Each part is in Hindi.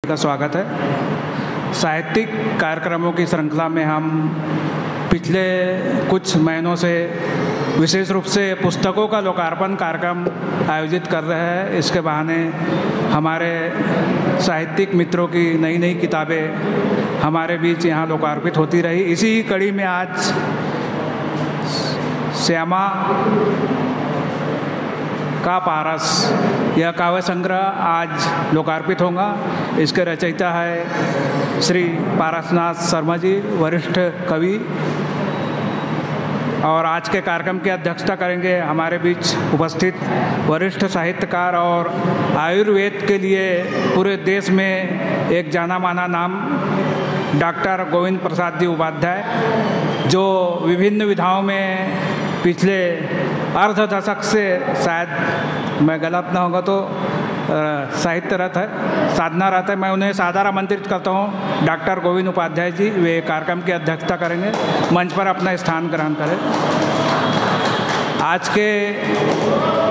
का स्वागत है। साहित्यिक कार्यक्रमों की श्रृंखला में हम पिछले कुछ महीनों से विशेष रूप से पुस्तकों का लोकार्पण कार्यक्रम आयोजित कर रहे हैं। इसके बहाने हमारे साहित्यिक मित्रों की नई नई किताबें हमारे बीच यहाँ लोकार्पित होती रही। इसी कड़ी में आज श्यामा का पारस यह काव्य संग्रह आज लोकार्पित होगा। इसके रचयिता है श्री पारसनाथ शर्मा जी, वरिष्ठ कवि, और आज के कार्यक्रम की अध्यक्षता करेंगे हमारे बीच उपस्थित वरिष्ठ साहित्यकार और आयुर्वेद के लिए पूरे देश में एक जाना माना नाम डॉक्टर गोविंद प्रसाद जी उपाध्याय, जो विभिन्न विधाओं में पिछले अर्ध दशक से, शायद मैं गलत ना होगा तो साहित्य रथ है, साधना रथ है, मैं उन्हें सादर आमंत्रित करता हूँ। डॉक्टर गोविंद उपाध्याय जी वे कार्यक्रम की अध्यक्षता करेंगे, मंच पर अपना स्थान ग्रहण करें। आज के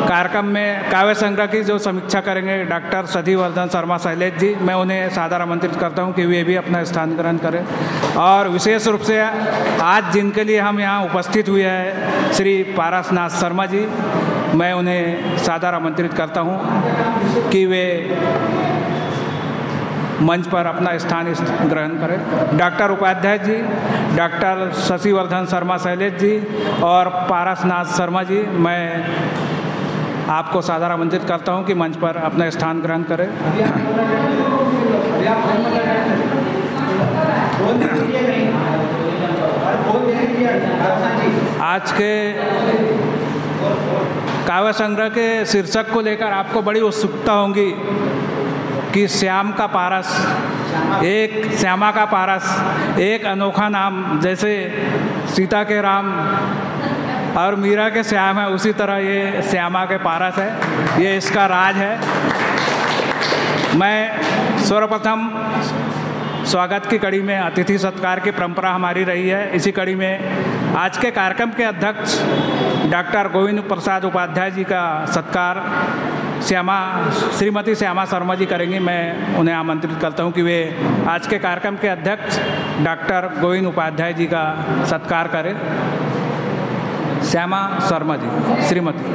कार्यक्रम में काव्य संग्रह की जो समीक्षा करेंगे डॉक्टर सतीवर्धन शर्मा शैलेश जी, मैं उन्हें सादर आमंत्रित करता हूं कि वे भी अपना स्थान ग्रहण करें। और विशेष रूप से आज जिनके लिए हम यहाँ उपस्थित हुए हैं श्री पारसनाथ शर्मा जी, मैं उन्हें सादर आमंत्रित करता हूँ कि वे मंच पर अपना स्थान ग्रहण करें। डॉक्टर उपाध्याय जी, डॉक्टर शशिवर्धन शर्मा शैलेश जी और पारसनाथ शर्मा जी, मैं आपको सादर आमंत्रित करता हूं कि मंच पर अपना स्थान ग्रहण करें। आज के काव्य संग्रह के शीर्षक को लेकर आपको बड़ी उत्सुकता होगी कि श्याम का पारस, एक श्यामा का पारस, एक अनोखा नाम, जैसे सीता के राम और मीरा के श्याम है, उसी तरह ये श्यामा के पारस है, ये इसका राज है। मैं सर्वप्रथम स्वागत की कड़ी में अतिथि सत्कार की परंपरा हमारी रही है, इसी कड़ी में आज के कार्यक्रम के अध्यक्ष डॉक्टर गोविंद प्रसाद उपाध्याय जी का सत्कार श्रीमती श्यामा शर्मा जी करेंगी। मैं उन्हें आमंत्रित करता हूं कि वे आज के कार्यक्रम के अध्यक्ष डॉक्टर गोविंद उपाध्याय जी का सत्कार करें। श्यामा शर्मा जी, श्रीमती।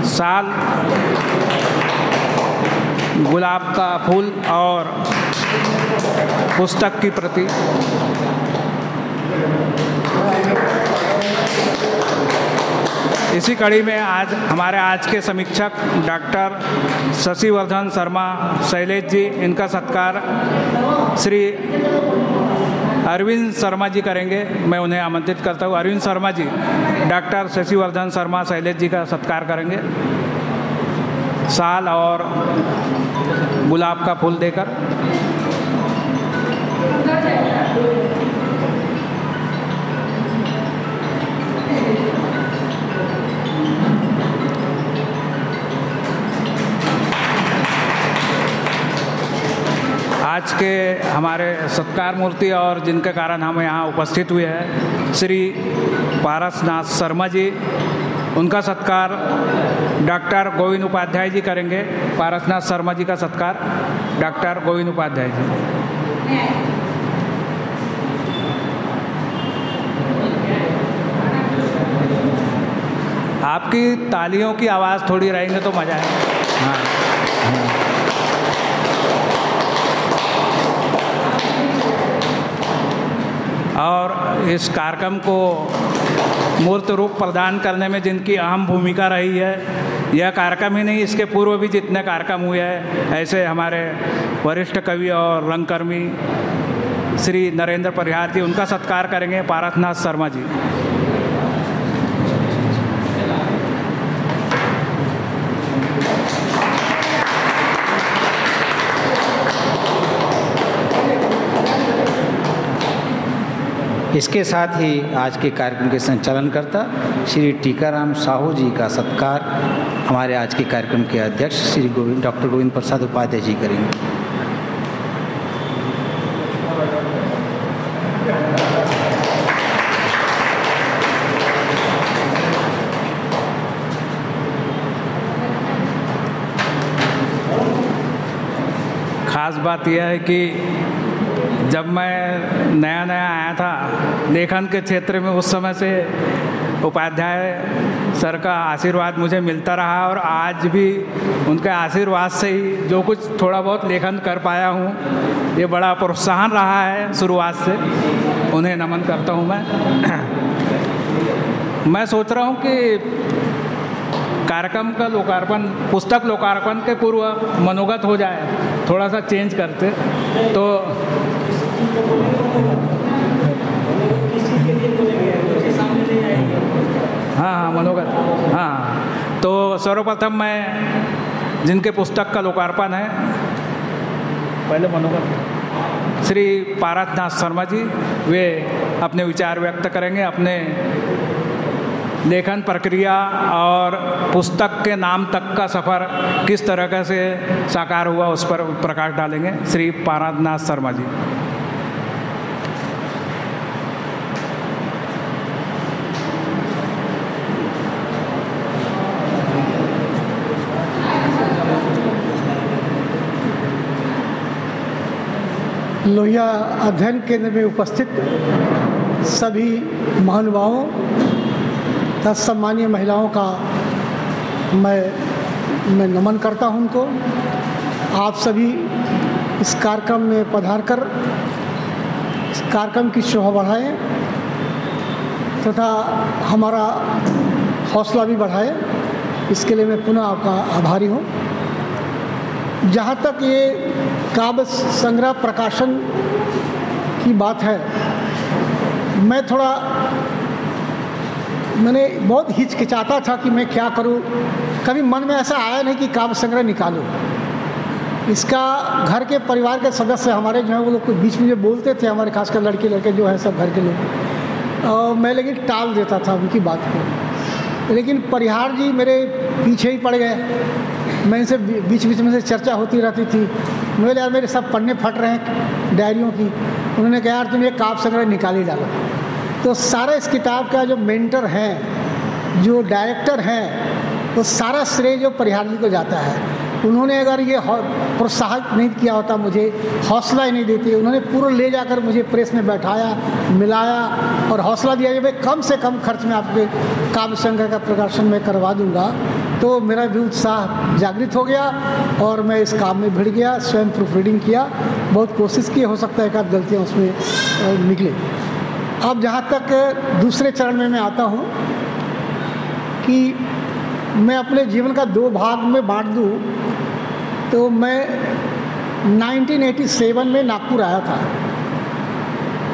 साल, गुलाब का फूल और पुस्तक की प्रति। इसी कड़ी में आज के समीक्षक डॉक्टर शशिवर्धन शर्मा शैलेश जी, इनका सत्कार श्री अरविंद शर्मा जी करेंगे। मैं उन्हें आमंत्रित करता हूँ। अरविंद शर्मा जी डॉक्टर शशिवर्धन शर्मा शैलेश जी का सत्कार करेंगे साल और गुलाब का फूल देकर। आज के हमारे सत्कार मूर्ति और जिनके कारण हम यहाँ उपस्थित हुए हैं श्री पारसनाथ शर्मा जी, उनका सत्कार डॉक्टर गोविंद उपाध्याय जी करेंगे। पारसनाथ शर्मा जी का सत्कार डॉक्टर गोविंद उपाध्याय जी। आपकी तालियों की आवाज़ थोड़ी रहेंगे तो मज़ा आएगा। हाँ। और इस कार्यक्रम को मूर्त रूप प्रदान करने में जिनकी अहम भूमिका रही है, यह कार्यक्रम ही नहीं, इसके पूर्व भी जितने कार्यक्रम हुए हैं, ऐसे हमारे वरिष्ठ कवि और रंगकर्मी श्री नरेंद्र परिहार जी, उनका सत्कार करेंगे पारसनाथ शर्मा जी। इसके साथ ही आज के कार्यक्रम के संचालनकर्ता श्री टीकाराम साहू जी का सत्कार हमारे आज के कार्यक्रम के अध्यक्ष श्री डॉक्टर गोविंद प्रसाद उपाध्याय जी करेंगे। ख़ास बात यह है कि जब मैं नया नया आया था लेखन के क्षेत्र में, उस समय से उपाध्याय सर का आशीर्वाद मुझे मिलता रहा और आज भी उनके आशीर्वाद से ही जो कुछ थोड़ा बहुत लेखन कर पाया हूँ, ये बड़ा प्रोत्साहन रहा है शुरुआत से। उन्हें नमन करता हूँ मैं सोच रहा हूँ कि कार्यक्रम का लोकार्पण, पुस्तक लोकार्पण के पूर्व मनोगत हो जाए, थोड़ा सा चेंज करते तो हाँ मनोगत। हाँ, तो सर्वप्रथम मैं जिनके पुस्तक का लोकार्पण है, पहले मनोगत श्री पारसनाथ शर्मा जी, वे अपने विचार व्यक्त करेंगे, अपने लेखन प्रक्रिया और पुस्तक के नाम तक का सफ़र किस तरह से साकार हुआ उस पर प्रकाश डालेंगे। श्री पारसनाथ शर्मा जी। लोहिया अध्ययन केंद्र में उपस्थित सभी महानुभावों तथा सम्मानीय महिलाओं का मैं नमन करता हूं उनको। आप सभी इस कार्यक्रम में पधार कर इस कार्यक्रम की शोभा बढ़ाएं तथा हमारा हौसला भी बढ़ाएं, इसके लिए मैं पुनः आपका आभारी हूँ। जहाँ तक ये काव्य संग्रह प्रकाशन की बात है, मैंने बहुत हिचकिचाता था कि मैं क्या करूं। कभी मन में ऐसा आया नहीं कि काव्य संग्रह निकालूं। इसका घर के परिवार के सदस्य हमारे जो है वो लोग बीच में जो बोलते थे, हमारे खासकर लड़के जो है सब घर के लोग, और मैं लेकिन टाल देता था उनकी बात को। लेकिन परिहार जी मेरे पीछे ही पड़ गए। मैं इनसे बीच में से चर्चा होती रहती थी। मुझे यार मेरे सब पन्ने फट रहे हैं डायरियों की। उन्होंने कहा यार तुम ये काव्य संग्रह निकाल ही डालो। तो सारा इस किताब का जो मेंटर है, जो डायरेक्टर हैं, वो सारा श्रेय जो परिहार जी को जाता है। उन्होंने अगर ये प्रोत्साहित नहीं किया होता, मुझे हौसला ही नहीं देती, उन्होंने पूरा ले जाकर मुझे प्रेस में बैठाया, मिलाया और हौसला दिया कि भाई कम से कम खर्च में आपके काव्य संग्रह का प्रकाशन मैं करवा दूंगा। तो मेरा भी उत्साह जागृत हो गया और मैं इस काम में भिड़ गया। स्वयं प्रूफ रीडिंग किया, बहुत कोशिश की, हो सकता है कि आप गलतियाँ उसमें निकले। अब जहाँ तक दूसरे चरण में मैं आता हूँ कि मैं अपने जीवन का 2 भाग में बांट दूँ, तो मैं 1987 में नागपुर आया था।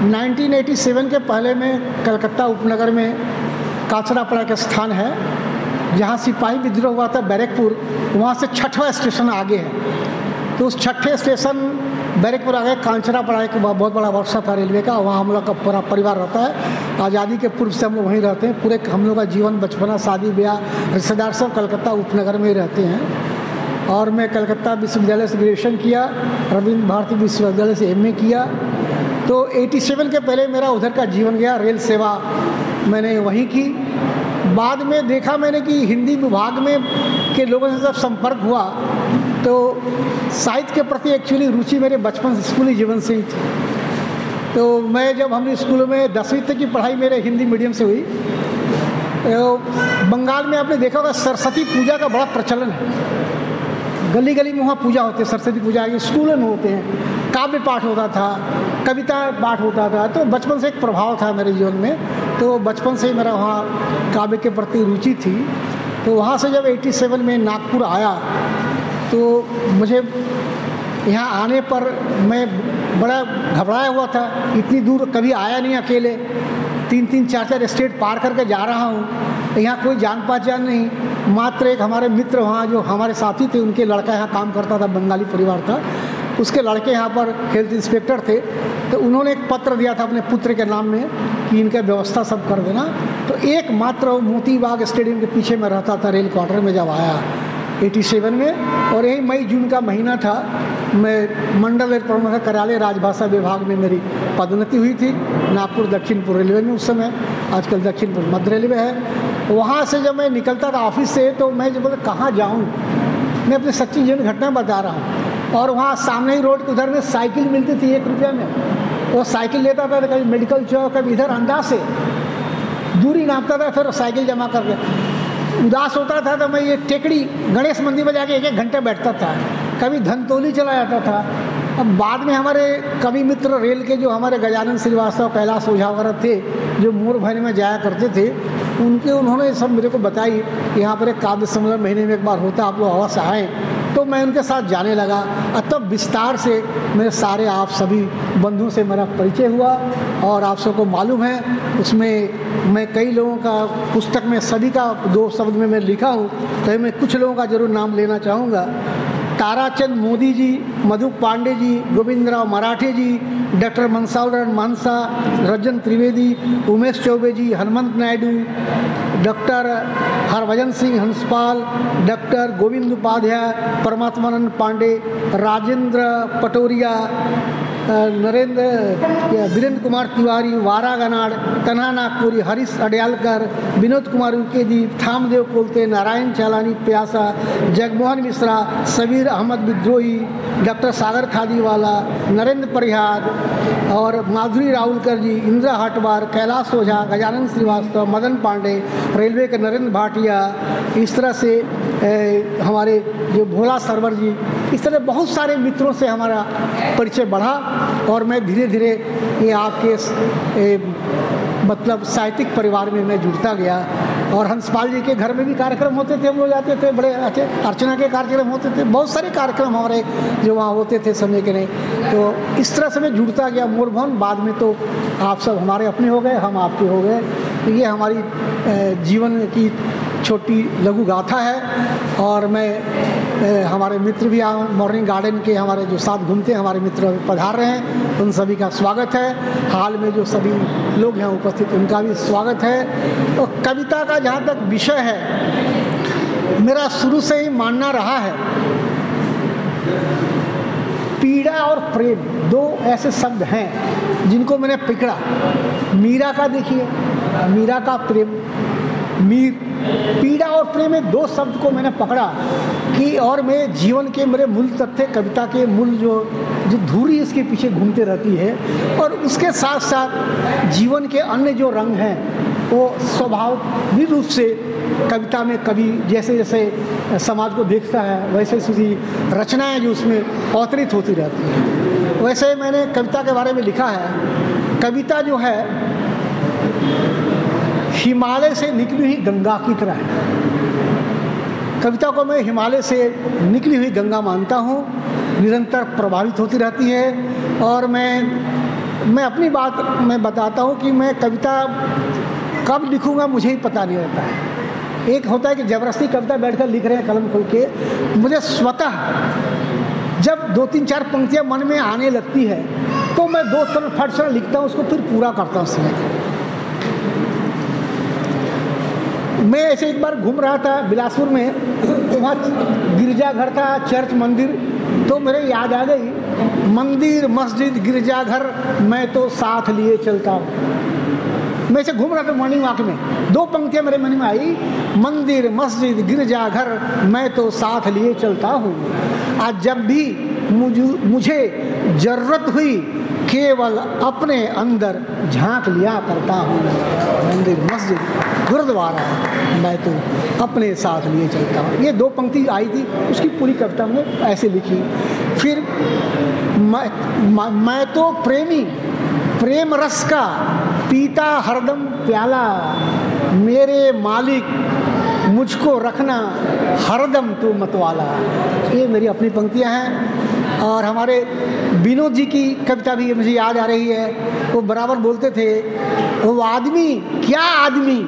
1987 के पहले मैं कलकत्ता उपनगर में काचरापाड़ा का स्थान है जहाँ सिपाही विद्रोह हुआ था, बैरकपुर, वहाँ से 6वां स्टेशन आगे है। तो उस 6ठे स्टेशन बैरकपुर आ गए। कांचरापाड़ा एक बहुत बड़ा वर्कशॉप था रेलवे का, वहाँ हम लोग का पूरा परिवार रहता है। आज़ादी के पूर्व से हम लोग वहीं रहते हैं। पूरे हम लोग का जीवन, बचपना, शादी ब्याह, रिश्तेदार सब कलकत्ता उपनगर में ही रहते हैं। और मैं कलकत्ता विश्वविद्यालय से ग्रेजुएशन किया, रविंद्र भारती विश्वविद्यालय से MA किया। तो 87 के पहले मेरा उधर का जीवन गया, रेल सेवा मैंने वहीं की। बाद में देखा मैंने कि हिंदी विभाग में के लोगों से जब संपर्क हुआ तो साहित्य के प्रति एक्चुअली रुचि मेरे बचपन से, स्कूली जीवन से ही थी। तो मैं जब हम स्कूल में 10वीं तक की पढ़ाई मेरे हिंदी मीडियम से हुई। तो बंगाल में आपने देखा होगा सरस्वती पूजा का बड़ा प्रचलन है। गली गली में वहाँ पूजा होती है, सरस्वती पूजा के स्कूलों में होते हैं। काव्य पाठ होता था, कविता पाठ होता था। तो बचपन से एक प्रभाव था मेरे जीवन में। तो बचपन से ही मेरा वहाँ काव्य के प्रति रुचि थी। तो वहाँ से जब 87 में नागपुर आया तो मुझे यहाँ आने पर मैं बड़ा घबराया हुआ था। इतनी दूर कभी आया नहीं अकेले, 3-3, 4-4 स्टेट पार करके जा रहा हूँ। यहाँ कोई जान पहचान नहीं। मात्र एक हमारे मित्र वहाँ जो हमारे साथी थे, उनके लड़का यहाँ काम करता था, बंगाली परिवार था, उसके लड़के यहाँ पर हेल्थ इंस्पेक्टर थे। तो उन्होंने एक पत्र दिया था अपने पुत्र के नाम में कि इनका व्यवस्था सब कर देना। तो एक मात्र मोतीबाग स्टेडियम के पीछे में रहता था रेल क्वार्टर में जब आया 87 में। और यही मई-जून का महीना था। मैं मंडल रेल प्रबंधक कार्यालय राजभाषा विभाग में मेरी पदोन्नति हुई थी नागपुर दक्षिण पूर्व रेलवे में। उस समय आजकल दक्षिण पूर्व मध्य रेलवे है। वहाँ से जब मैं निकलता था ऑफिस से, तो मैं जब बोला कहाँ जाऊँ, मैं अपनी सच्ची जीवन घटना बता रहा हूँ। और वहाँ सामने ही रोड के उधर में साइकिल मिलती थी 1 रुपया में। वो साइकिल लेता था, कभी मेडिकल चौक, कभी इधर अंदाज से दूरी नापता था, फिर साइकिल जमा करके उदास होता था तो मैं ये टेकड़ी गणेश मंदिर में जाके 1-1 घंटे बैठता था। कभी धनतौली चला जाता था। अब बाद में हमारे कवि मित्र रेल के जो हमारे गजानन श्रीवास्तव, कैलाश ओझा वगैरह थे जो मोर भैनी में जाया करते थे, उन्होंने सब मेरे को बताई कि यहाँ पर एक काव्य सम्मेलन महीने में एक बार होता, आप लोग अवश्य आएँ। तो मैं उनके साथ जाने लगा और तब विस्तार से मेरे सारे आप सभी बंधुओं से मेरा परिचय हुआ। और आप सबको मालूम है उसमें मैं कई लोगों का पुस्तक में सभी का 2 शब्द में मैं लिखा हूँ, तो मैं कुछ लोगों का जरूर नाम लेना चाहूँगा। ताराचंद मोदी जी, मधु पांडे जी, गोविंदराव मराठे जी, डॉक्टर मनसाउरन मानसा, रंजन त्रिवेदी, उमेश चौबे जी, हनुमंत नायडू, डॉक्टर हरभजन सिंह हंसपाल, डॉक्टर गोविंद उपाध्याय, परमात्मानंद पांडे, राजेंद्र पटोरिया, वीरेंद्र कुमार तिवारी, वारा गनाड़, तन्हा नागपुरी, हरीश अडयालकर, विनोद कुमार उकेदी, थामदेव कोलते, नारायण चालानी प्यासा, जगमोहन मिश्रा, सबीर अहमद विद्रोही, डॉक्टर सागर खादीवाला, नरेंद्र परिहार और माधुरी राहुलकर जी, इंदिरा हटवार, कैलाश ओझा, गजानन श्रीवास्तव, मदन पांडे, रेलवे के नरेंद्र भाटिया, इस तरह से हमारे जो भोला सरवर जी, इस तरह बहुत सारे मित्रों से हमारा परिचय बढ़ा। और मैं धीरे धीरे ये आपके मतलब साहित्यिक परिवार में मैं जुड़ता गया। और हंसपाल जी के घर में भी कार्यक्रम होते थे, हम लोग जाते थे, बड़े अच्छे अर्चना के कार्यक्रम होते थे, बहुत सारे कार्यक्रम हमारे जो वहाँ होते थे समय के नहीं। तो इस तरह से मैं जुड़ता गया मोर भवन। बाद में तो आप सब हमारे अपने हो गए, हम आपके हो गए। तो ये हमारी जीवन की छोटी लघु गाथा है। और मैं हमारे मित्र भी मॉर्निंग गार्डन के हमारे जो साथ घूमते हैं हमारे मित्र पधार रहे हैं, उन सभी का स्वागत है। हाल में जो सभी लोग हैं उपस्थित उनका भी स्वागत है। और कविता का जहाँ तक विषय है, मेरा शुरू से ही मानना रहा है पीड़ा और प्रेम 2 ऐसे शब्द हैं जिनको मैंने पकड़ा। मीरा का देखिए, मीरा का प्रेम, मीर, पीड़ा और प्रेम में 2 शब्द को मैंने पकड़ा कि और मैं जीवन के मेरे मूल तथ्य, कविता के मूल जो धुरी इसके पीछे घूमते रहती है। और उसके साथ साथ जीवन के अन्य जो रंग हैं वो स्वाभाविक रूप से कविता में कवि जैसे जैसे समाज को देखता है वैसे उसकी रचनाएं जो उसमें अवतरित होती रहती हैं। वैसे मैंने कविता के बारे में लिखा है, कविता जो है हिमालय से निकली हुई गंगा की तरह है। कविता को मैं हिमालय से निकली हुई गंगा मानता हूँ, निरंतर प्रभावित होती रहती है। और मैं अपनी बात मैं बताता हूँ कि मैं कविता कब लिखूँगा मुझे ही पता नहीं रहता है। एक होता है कि जबरदस्ती कविता बैठकर लिख रहे हैं कलम खोल के, मुझे स्वतः जब 2-3-4 पंक्तियाँ मन में आने लगती है तो मैं 2-3 फट से लिखता हूँ, उसको फिर पूरा करता हूँ समय। मैं ऐसे एक बार घूम रहा था बिलासपुर में, तो वहाँ गिरजाघर था, चर्च मंदिर, तो मेरे याद आ गई मंदिर मस्जिद गिरजाघर मैं तो साथ लिए चलता हूँ। मैं ऐसे घूम रहा था मॉर्निंग वॉक में, 2 पंक्तियाँ मेरे मन में आई, मंदिर मस्जिद गिरजाघर मैं तो साथ लिए चलता हूँ। आज जब भी मुझे जरूरत हुई केवल अपने अंदर झांक लिया करता हूँ। मंदिर मस्जिद गुरुद्वारा मैं तो अपने साथ लिए चलता हूँ। ये 2 पंक्ति आई थी, उसकी पूरी कविता मैंने ऐसे लिखी। फिर मैं तो प्रेमी प्रेम रस का पीता हरदम प्याला, मेरे मालिक मुझको रखना हरदम तू मतवाला। ये मेरी अपनी पंक्तियाँ हैं। और हमारे विनोद जी की कविता भी मुझे याद आ रही है। वो बराबर बोलते थे, वो आदमी क्या आदमी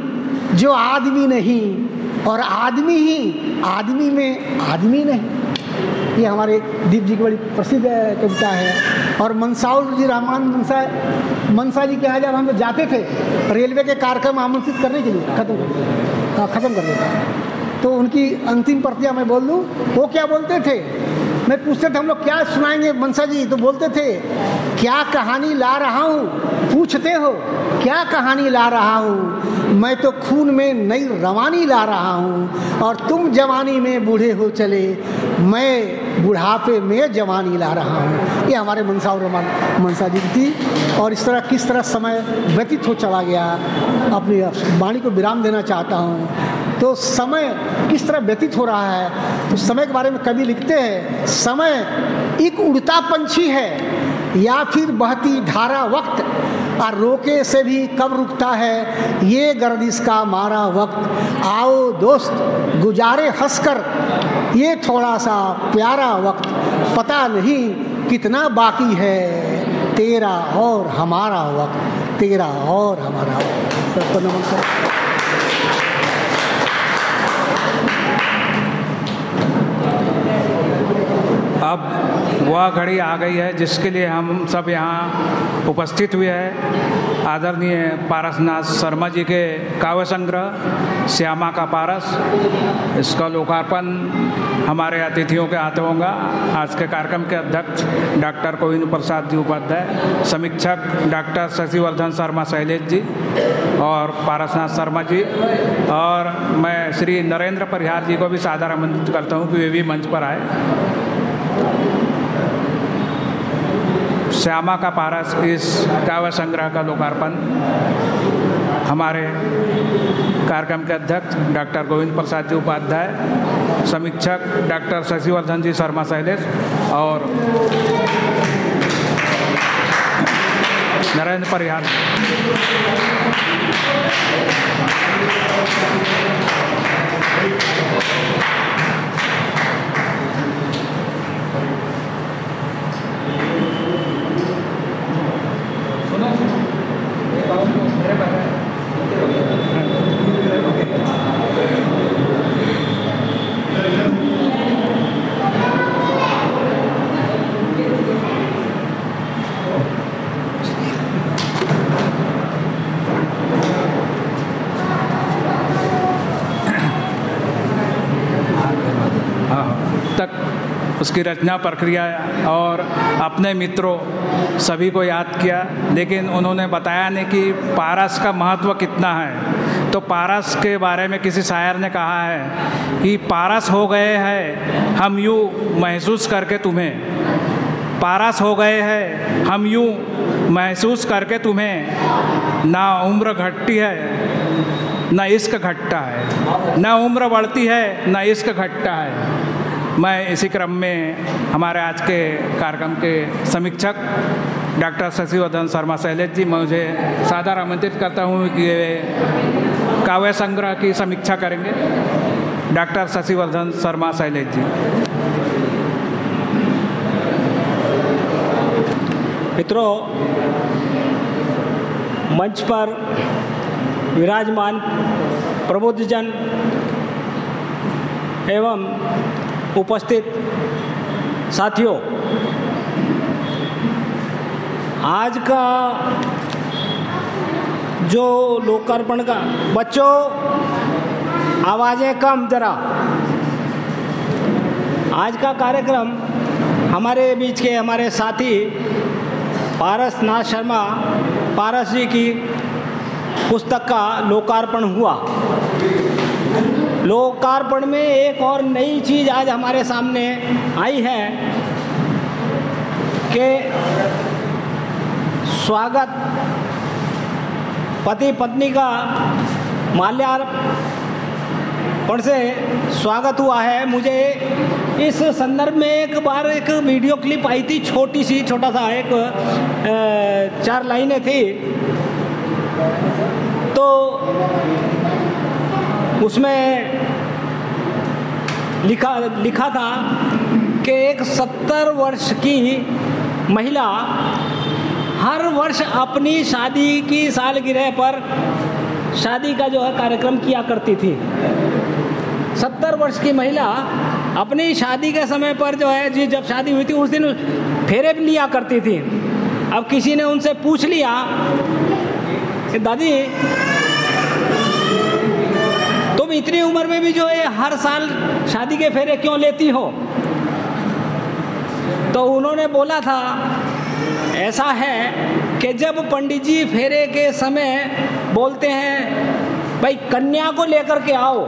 जो आदमी नहीं, और आदमी ही आदमी में आदमी नहीं। ये हमारे दीप जी की बड़ी प्रसिद्ध कविता है। और मनसाउर जी, रहमान मनसा जी के यहाँ जब हम लोग जाते थे रेलवे के कार्यक्रम आमंत्रित करने के लिए, ख़त्म कर देता, तो उनकी अंतिम प्रतियाँ मैं बोल दूँ, वो क्या बोलते थे, मैं पूछते थे हम लोग क्या सुनाएंगे मनसा जी, तो बोलते थे क्या कहानी ला रहा हूँ, पूछते हो क्या कहानी ला रहा हूँ, मैं तो खून में नई रवानी ला रहा हूँ, और तुम जवानी में बूढ़े हो चले, मैं बुढ़ापे में जवानी ला रहा हूँ। ये हमारे मनसा और मनसा जी थी। और इस तरह किस तरह समय व्यतीत हो चला गया, अपनी वाणी को विराम देना चाहता हूँ। तो समय किस तरह व्यतीत हो रहा है, तो समय के बारे में कवि लिखते हैं, समय एक उड़ता पंछी है या फिर बहती धारा वक्त, और रोके से भी कब रुकता है ये गर्दिश का मारा वक्त। आओ दोस्त गुजारे हंसकर ये थोड़ा सा प्यारा वक्त, पता नहीं कितना बाकी है तेरा और हमारा वक्त, तेरा और हमारा वक्त। सबको नमस्कार। अब वह घड़ी आ गई है जिसके लिए हम सब यहाँ उपस्थित हुए हैं। आदरणीय पारसनाथ शर्मा जी के काव्य संग्रह श्यामा का पारस, इसका लोकार्पण हमारे अतिथियों के हाथों होगा। आज के कार्यक्रम के अध्यक्ष डॉक्टर गोविंद प्रसाद जी उपाध्याय, समीक्षक डॉक्टर शशिवर्धन शर्मा शैलेश जी और पारसनाथ शर्मा जी, और मैं श्री नरेंद्र परिहार जी को भी सादर आमंत्रित करता हूँ कि वे भी मंच पर आए। श्यामा का पारस इस काव्य संग्रह का लोकार्पण हमारे कार्यक्रम के अध्यक्ष डॉक्टर गोविंद प्रसाद जी उपाध्याय, समीक्षक डॉक्टर शशिवर्धन जी शर्मा शैलेश और नरेंद्र परिहार। उसकी रचना प्रक्रिया और अपने मित्रों सभी को याद किया, लेकिन उन्होंने बताया नहीं कि पारस का महत्व कितना है। तो पारस के बारे में किसी शायर ने कहा है कि पारस हो गए हैं हम यूँ महसूस करके तुम्हें, पारस हो गए हैं हम यूँ महसूस करके तुम्हें, ना उम्र घटती है ना इश्क घटता है, ना उम्र बढ़ती है ना इश्क घटता है। मैं इसी क्रम में हमारे आज के कार्यक्रम के समीक्षक डॉक्टर शशिवर्धन शर्मा शैलेश जी, मुझे सादर आमंत्रित करता हूँ कि ये काव्य संग्रह की समीक्षा करेंगे। डॉक्टर शशिवर्धन शर्मा शैलेश जी। मित्रों, मंच पर विराजमान प्रबुद्धजन एवं उपस्थित साथियों, आज का जो लोकार्पण का, बच्चों आवाज़ें कम जरा। आज का कार्यक्रम हमारे बीच के हमारे साथी पारसनाथ शर्मा पारस जी की पुस्तक का लोकार्पण हुआ। लोकार्पण में एक और नई चीज़ आज हमारे सामने आई है कि स्वागत पति पत्नी का माल्यार्पण से स्वागत हुआ है। मुझे इस संदर्भ में एक बार एक वीडियो क्लिप आई थी, छोटा सा एक 4 लाइनें थी, तो उसमें लिखा था कि एक 70 वर्ष की महिला हर वर्ष अपनी शादी की सालगिरह पर शादी का जो है कार्यक्रम किया करती थी। 70 वर्ष की महिला अपनी शादी के समय पर जो है जी जब शादी हुई थी उस दिन फेरे भी लिया करती थी। अब किसी ने उनसे पूछ लिया कि दादी तुम इतनी उम्र में भी जो है हर साल शादी के फेरे क्यों लेती हो? तो उन्होंने बोला था ऐसा है कि जब पंडित जी फेरे के समय बोलते हैं भाई कन्या को लेकर के आओ,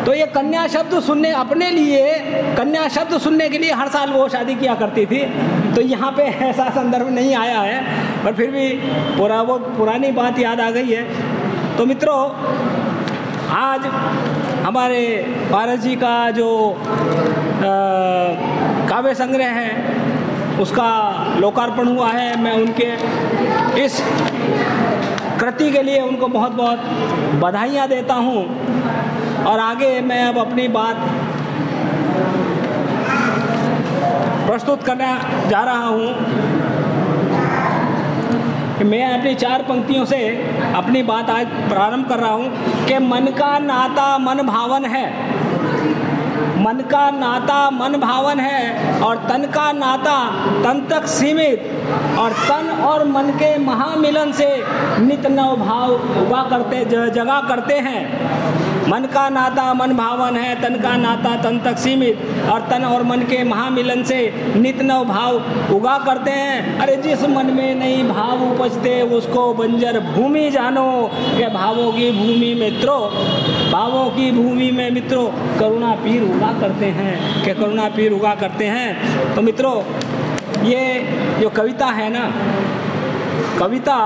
तो ये कन्या शब्द सुनने अपने लिए कन्या शब्द सुनने के लिए हर साल वो शादी किया करती थी। तो यहाँ पे ऐसा संदर्भ नहीं आया है, पर फिर भी वो पुरानी बात याद आ गई है। तो मित्रों, आज हमारे पारस जी का जो काव्य संग्रह है उसका लोकार्पण हुआ है। मैं उनके इस कृति के लिए उनको बहुत बहुत बधाइयाँ देता हूँ। और आगे मैं अब अपनी बात प्रस्तुत करने जा रहा हूँ। मैं अपनी 4 पंक्तियों से अपनी बात आज प्रारंभ कर रहा हूँ कि मन का नाता मन भावन है, मन का नाता मन भावन है, और तन का नाता तन तक सीमित, और तन और मन के महामिलन से नित नव भाव जगा करते हैं। मन का नाता मन भावन है, तन का नाता तन तक सीमित, और तन और मन के महामिलन से नित नव भाव उगा करते हैं। अरे जिस मन में नहीं भाव उपजते उसको बंजर भूमि जानो, कि भावों की भूमि मित्रों, भावों की भूमि में मित्रों करुणा पीर उगा करते हैं, कि करुणा पीर उगा करते हैं। तो मित्रों, ये जो कविता है ना, कविता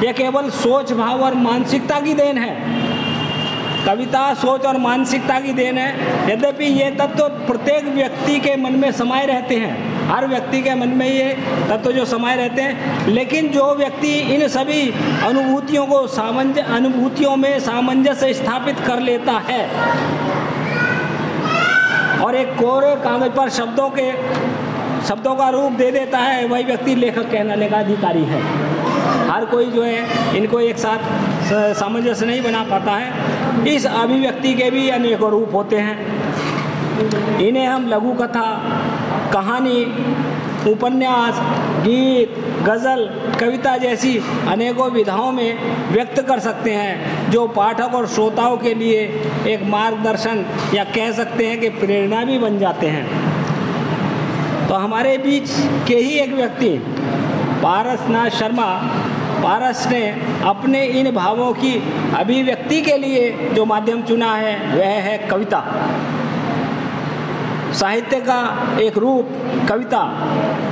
ये केवल सोच भाव और मानसिकता की देन है। कविता सोच और मानसिकता की देन है। यद्यपि ये तत्व प्रत्येक व्यक्ति के मन में समाये रहते हैं, हर व्यक्ति के मन में ये तत्व जो समाये रहते हैं, लेकिन जो व्यक्ति इन सभी अनुभूतियों में सामंजस्य स्थापित कर लेता है और एक कोरे कागज पर शब्दों का रूप दे देता है, वही व्यक्ति लेखक कहलाने का अधिकारी है। हर कोई जो है इनको एक साथ सामंजस्य नहीं बना पाता है। इस अभिव्यक्ति के भी अनेकों रूप होते हैं। इन्हें हम लघु कथा, कहानी, उपन्यास, गीत, गज़ल, कविता जैसी अनेकों विधाओं में व्यक्त कर सकते हैं, जो पाठक और श्रोताओं के लिए एक मार्गदर्शन या कह सकते हैं कि प्रेरणा भी बन जाते हैं। तो हमारे बीच के ही एक व्यक्ति पारसनाथ शर्मा, पारस ने अपने इन भावों की अभिव्यक्ति के लिए जो माध्यम चुना है वह है कविता। साहित्य का एक रूप कविता,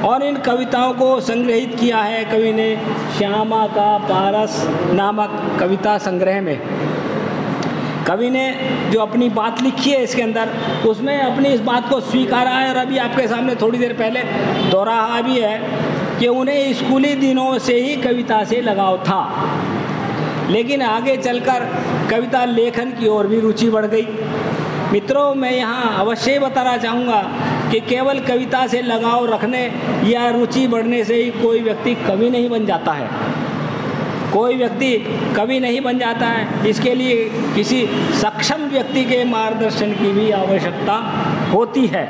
और इन कविताओं को संग्रहित किया है कवि ने श्यामा का पारस नामक कविता संग्रह में। कवि ने जो अपनी बात लिखी है इसके अंदर, उसमें अपनी इस बात को स्वीकारा है, और अभी आपके सामने थोड़ी देर पहले दोहराया भी है कि उन्हें स्कूली दिनों से ही कविता से लगाव था, लेकिन आगे चलकर कविता लेखन की ओर भी रुचि बढ़ गई। मित्रों, मैं यहाँ अवश्य बताना चाहूँगा कि केवल कविता से लगाव रखने या रुचि बढ़ने से ही कोई व्यक्ति कवि नहीं बन जाता है। कोई व्यक्ति कवि नहीं बन जाता है, इसके लिए किसी सक्षम व्यक्ति के मार्गदर्शन की भी आवश्यकता होती है,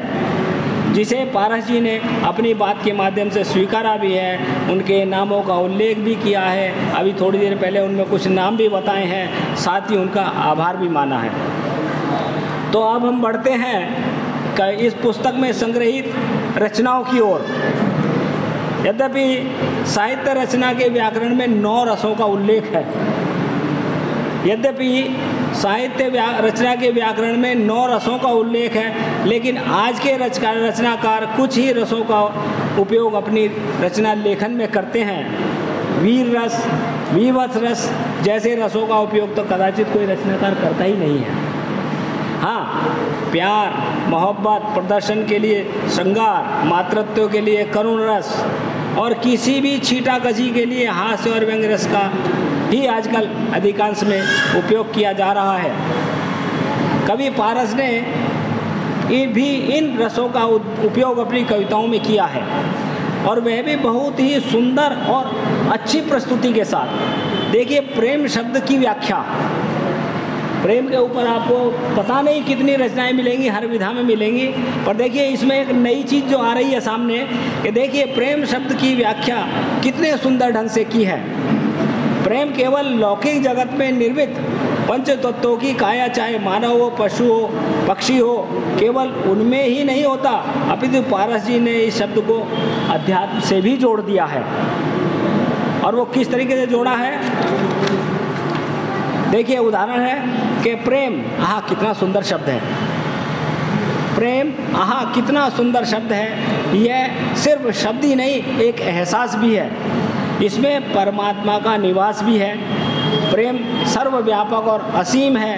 जिसे पारस जी ने अपनी बात के माध्यम से स्वीकारा भी है। उनके नामों का उल्लेख भी किया है, अभी थोड़ी देर पहले उनमें कुछ नाम भी बताए हैं, साथ ही उनका आभार भी माना है। तो अब हम बढ़ते हैं इस पुस्तक में संग्रहित रचनाओं की ओर। यद्यपि साहित्य रचना के व्याकरण में 9 रसों का उल्लेख है, रचना के व्याकरण में 9 रसों का उल्लेख है, लेकिन आज के रचनाकार कुछ ही रसों का उपयोग अपनी रचना लेखन में करते हैं। वीर रस, विवश रस जैसे रसों का उपयोग तो कदाचित कोई रचनाकार करता ही नहीं है। हाँ, प्यार, मोहब्बत, प्रदर्शन के लिए श्रृंगार, मातृत्व के लिए करुण रस, और किसी भी छीटाकशी के लिए हास्य और व्यंग्य रस का ही आजकल अधिकांश में उपयोग किया जा रहा है। कवि पारस ने भी इन रसों का उपयोग अपनी कविताओं में किया है, और वह भी बहुत ही सुंदर और अच्छी प्रस्तुति के साथ। देखिए, प्रेम शब्द की व्याख्या, प्रेम के ऊपर आपको पता नहीं कितनी रचनाएं मिलेंगी, हर विधा में मिलेंगी, पर देखिए इसमें एक नई चीज़ जो आ रही है सामने कि देखिए प्रेम शब्द की व्याख्या कितने सुंदर ढंग से की है। प्रेम केवल लौकिक जगत में निर्मित पंच तत्वों की काया, चाहे मानव हो, पशु हो, पक्षी हो, केवल उनमें ही नहीं होता, अपितु पारस जी ने इस शब्द को अध्यात्म से भी जोड़ दिया है। और वो किस तरीके से जोड़ा है? देखिए, उदाहरण है कि प्रेम, आहा कितना सुंदर शब्द है। प्रेम, आहा कितना सुंदर शब्द है। यह सिर्फ शब्द ही नहीं, एक एहसास भी है। इसमें परमात्मा का निवास भी है। प्रेम सर्वव्यापक और असीम है।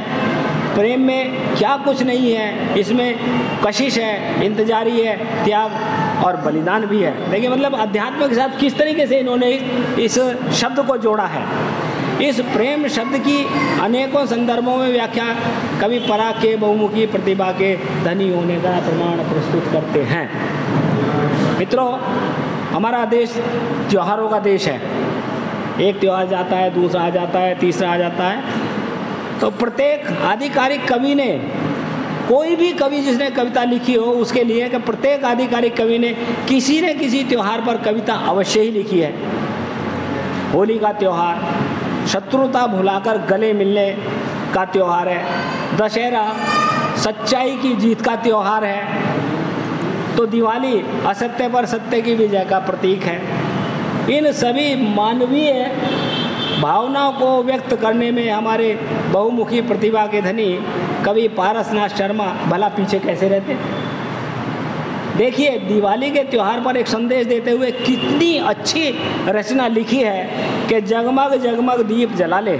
प्रेम में क्या कुछ नहीं है, इसमें कशिश है, इंतजारी है, त्याग और बलिदान भी है। देखिए, मतलब अध्यात्म के साथ किस तरीके से इन्होंने इस शब्द को जोड़ा है। इस प्रेम शब्द की अनेकों संदर्भों में व्याख्या कवि पराग के बहुमुखी प्रतिभा के धनी होने का प्रमाण प्रस्तुत करते हैं। मित्रों, हमारा देश त्योहारों का देश है। एक त्यौहार जाता है, दूसरा आ जाता है, तीसरा आ जाता है। तो प्रत्येक आधिकारिक कवि ने, कोई भी कवि जिसने कविता लिखी हो उसके लिए कि प्रत्येक आधिकारिक कवि ने किसी न किसी त्योहार पर कविता अवश्य ही लिखी है। होली का त्यौहार शत्रुता भुलाकर गले मिलने का त्यौहार है। दशहरा सच्चाई की जीत का त्यौहार है। तो दिवाली असत्य पर सत्य की विजय का प्रतीक है। इन सभी मानवीय भावनाओं को व्यक्त करने में हमारे बहुमुखी प्रतिभा के धनी कवि पारसनाथ शर्मा भला पीछे कैसे रहते। देखिए, दिवाली के त्यौहार पर एक संदेश देते हुए कितनी अच्छी रचना लिखी है कि जगमग जगमग दीप जला ले,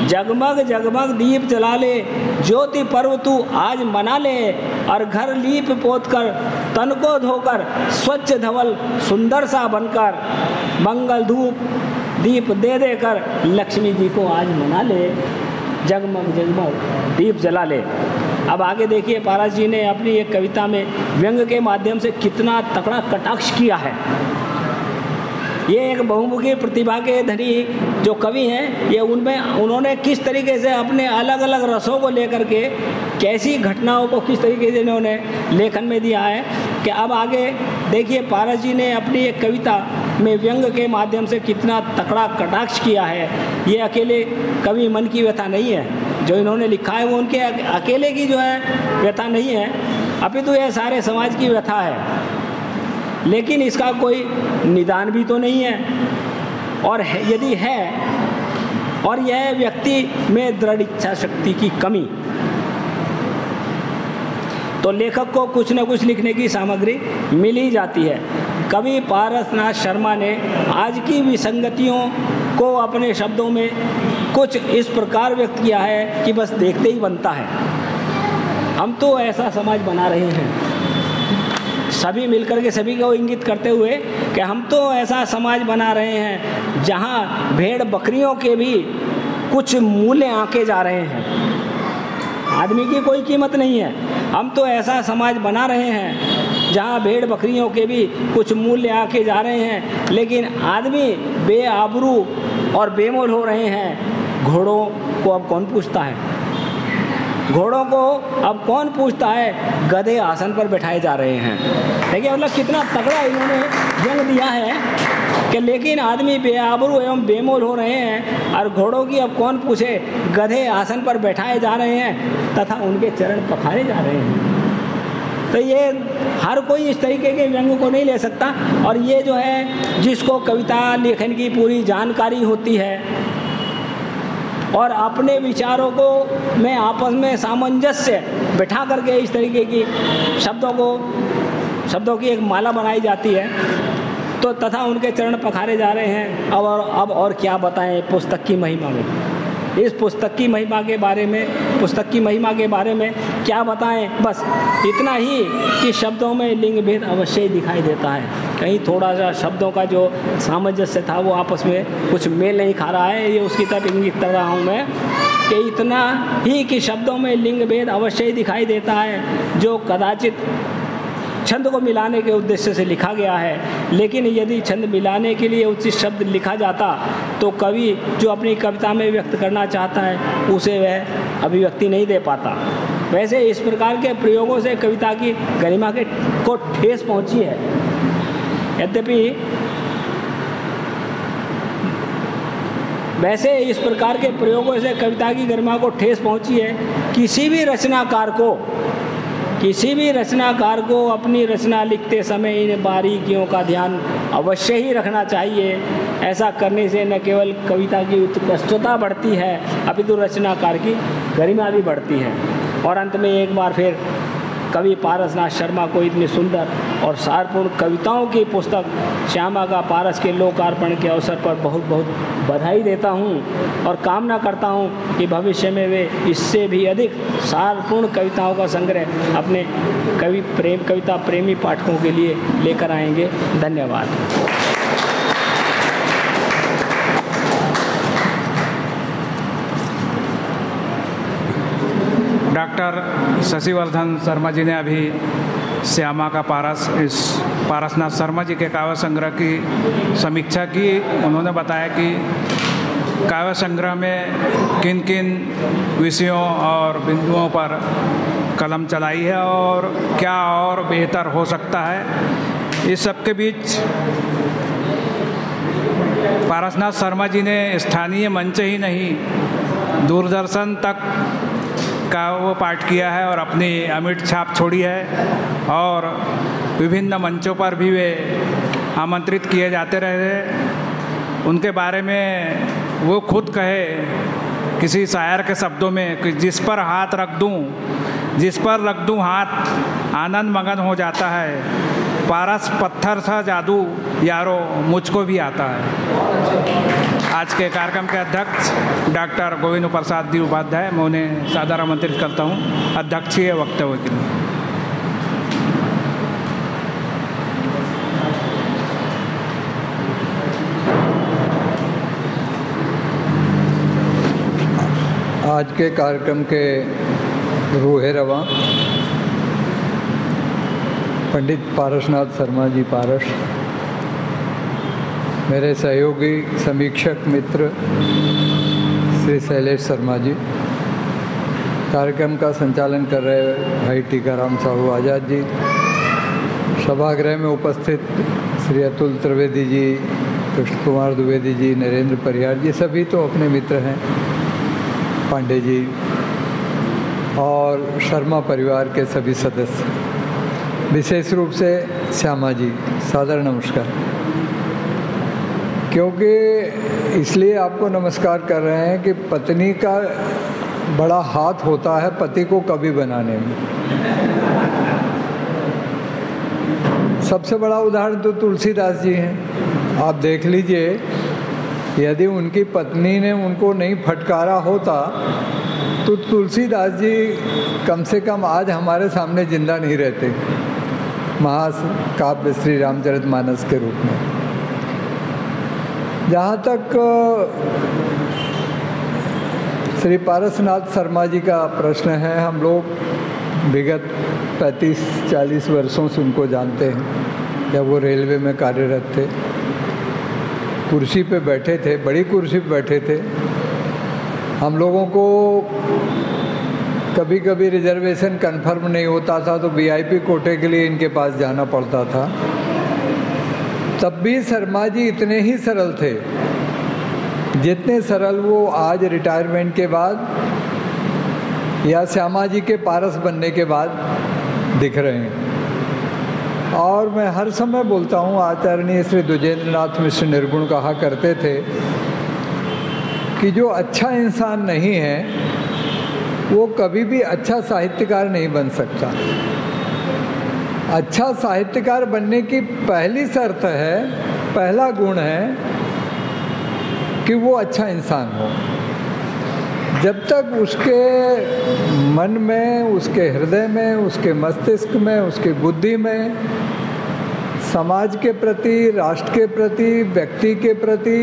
जगमग जगमग दीप जला ले, ज्योति पर्व तू आज मना ले, और घर लीप पोत कर तन को धोकर स्वच्छ धवल सुंदर सा बनकर मंगल धूप दीप दे देकर लक्ष्मी जी को आज मना ले, जगमग जगमग दीप जला ले। अब आगे देखिए, पारस जी ने अपनी एक कविता में व्यंग के माध्यम से कितना तकड़ा कटाक्ष किया है। ये एक बहुमुखी प्रतिभा के धनी जो कवि हैं, ये उन्होंने किस तरीके से अपने अलग अलग रसों को लेकर के कैसी घटनाओं को किस तरीके से इन्होंने लेखन में दिया है कि अब आगे देखिए, पारस जी ने अपनी एक कविता में व्यंग के माध्यम से कितना तकड़ा कटाक्ष किया है। ये अकेले कवि मन की व्यथा नहीं है, जो इन्होंने लिखा है वो उनके अकेले की जो है व्यथा नहीं है, अपितु यह सारे समाज की व्यथा है। लेकिन इसका कोई निदान भी तो नहीं है, और यदि है और यह व्यक्ति में दृढ़ इच्छा शक्ति की कमी, तो लेखक को कुछ न कुछ लिखने की सामग्री मिल ही जाती है। कवि पारसनाथ शर्मा ने आज की विसंगतियों को अपने शब्दों में कुछ इस प्रकार व्यक्त किया है कि बस देखते ही बनता है। हम तो ऐसा समाज बना रहे हैं, सभी मिलकर के सभी को इंगित करते हुए कि हम तो ऐसा समाज बना रहे हैं जहां भेड़ बकरियों के भी कुछ मूल्य आंके जा रहे हैं, आदमी की कोई कीमत नहीं है। हम तो ऐसा समाज बना रहे हैं जहां भेड़ बकरियों के भी कुछ मूल्य आंके जा रहे हैं, लेकिन आदमी बेआबरू और बेमोल हो रहे हैं। घोड़ों को अब कौन पूछता है, घोड़ों को अब कौन पूछता है, गधे आसन पर बैठाए जा रहे हैं। देखिए, मतलब कितना तगड़ा इन्होंने जंग दिया है कि लेकिन आदमी बेआबरू एवं बेमोल हो रहे हैं और घोड़ों की अब कौन पूछे, गधे आसन पर बैठाए जा रहे हैं तथा उनके चरण पखारे जा रहे हैं। तो ये हर कोई इस तरीके के व्यंग को नहीं ले सकता, और ये जो है जिसको कविता लेखन की पूरी जानकारी होती है और अपने विचारों को में आपस में सामंजस्य बिठा करके इस तरीके की शब्दों की एक माला बनाई जाती है, तो तथा उनके चरण पखारे जा रहे हैं। अब और क्या बताएं पुस्तक की महिमा में। इस पुस्तक की महिमा के बारे में क्या बताएं, बस इतना ही कि शब्दों में लिंग भेद अवश्य ही दिखाई देता है। कहीं थोड़ा सा शब्दों का जो सामंजस्य था वो आपस में कुछ मेल नहीं खा रहा है, ये उसकी तरफ इंगित कर रहा हूँ मैं कि इतना ही कि शब्दों में लिंग भेद अवश्य ही दिखाई देता है, जो कदाचित छंद को मिलाने के उद्देश्य से लिखा गया है। लेकिन यदि छंद मिलाने के लिए उचित शब्द लिखा जाता तो कवि जो अपनी कविता में व्यक्त करना चाहता है उसे वह अभिव्यक्ति नहीं दे पाता। वैसे इस प्रकार के प्रयोगों से कविता की गरिमा को ठेस पहुंची है। यद्यपि वैसे इस प्रकार के प्रयोगों से कविता की गरिमा को ठेस पहुंची है। किसी भी रचनाकार को अपनी रचना लिखते समय इन बारीकियों का ध्यान अवश्य ही रखना चाहिए। ऐसा करने से न केवल कविता की उत्कृष्टता बढ़ती है अपितु रचनाकार की गरिमा भी बढ़ती है। और अंत में एक बार फिर कवि पारसनाथ शर्मा को इतनी सुंदर और सारपूर्ण कविताओं की पुस्तक श्यामा का पारस के लोकार्पण के अवसर पर बहुत बहुत बधाई देता हूं और कामना करता हूं कि भविष्य में वे इससे भी अधिक सारपूर्ण कविताओं का संग्रह अपने कविता प्रेमी पाठकों के लिए लेकर आएंगे। धन्यवाद। डॉक्टर शशिवर्धन शर्मा जी ने अभी श्यामा का पारस इस पारसनाथ शर्मा जी के काव्य संग्रह की समीक्षा की। उन्होंने बताया कि काव्य संग्रह में किन किन विषयों और बिंदुओं पर कलम चलाई है और क्या और बेहतर हो सकता है। इस सब के बीच पारसनाथ शर्मा जी ने स्थानीय मंच ही नहीं दूरदर्शन तक का वो पाठ किया है और अपनी अमिट छाप छोड़ी है और विभिन्न मंचों पर भी वे आमंत्रित किए जाते रहे। उनके बारे में वो खुद कहे किसी शायर के शब्दों में कि जिस पर रख दूं हाथ आनंद मगन हो जाता है। पारस पत्थर सा जादू यारो मुझको भी आता है। आज के कार्यक्रम के अध्यक्ष डॉक्टर गोविंद प्रसाद जी उपाध्याय, मैं उन्हें सादर आमंत्रित करता हूँ अध्यक्षीय वक्तव्य के लिए। आज के कार्यक्रम के रूहे रवां पंडित पारसनाथ शर्मा जी पारस, मेरे सहयोगी समीक्षक मित्र श्री शैलेश शर्मा जी, कार्यक्रम का संचालन कर रहे भाई टीकाराम साहू आज़ाद जी, सभागृह में उपस्थित श्री अतुल त्रिवेदी जी, कृष्ण कुमार द्विवेदी जी, नरेंद्र परिहार जी, सभी तो अपने मित्र हैं, पांडे जी और शर्मा परिवार के सभी सदस्य, विशेष रूप से श्यामा जी, सादर नमस्कार। क्योंकि इसलिए आपको नमस्कार कर रहे हैं कि पत्नी का बड़ा हाथ होता है पति को कवि बनाने में। सबसे बड़ा उदाहरण तो तुलसीदास जी हैं। आप देख लीजिए, यदि उनकी पत्नी ने उनको नहीं फटकारा होता तो तुलसीदास जी कम से कम आज हमारे सामने जिंदा नहीं रहते, महाकाव्य श्री रामचरितमानस के रूप में। जहाँ तक श्री पारसनाथ शर्मा जी का प्रश्न है, हम लोग विगत 35-40 वर्षों से उनको जानते हैं। जब वो रेलवे में कार्यरत थे, कुर्सी पे बैठे थे, बड़ी कुर्सी पे बैठे थे। हम लोगों को कभी कभी रिजर्वेशन कंफर्म नहीं होता था तो वीआईपी कोटे के लिए इनके पास जाना पड़ता था। तब भी शर्मा जी इतने ही सरल थे जितने सरल वो आज रिटायरमेंट के बाद या श्यामा जी के पारस बनने के बाद दिख रहे हैं। और मैं हर समय बोलता हूँ, आचार्य श्री द्विजेंद्रनाथ मिश्र निर्गुण कहा करते थे कि जो अच्छा इंसान नहीं है वो कभी भी अच्छा साहित्यकार नहीं बन सकता। अच्छा साहित्यकार बनने की पहली शर्त है, पहला गुण है कि वो अच्छा इंसान हो। जब तक उसके मन में, उसके हृदय में, उसके मस्तिष्क में, उसके बुद्धि में समाज के प्रति, राष्ट्र के प्रति, व्यक्ति के प्रति,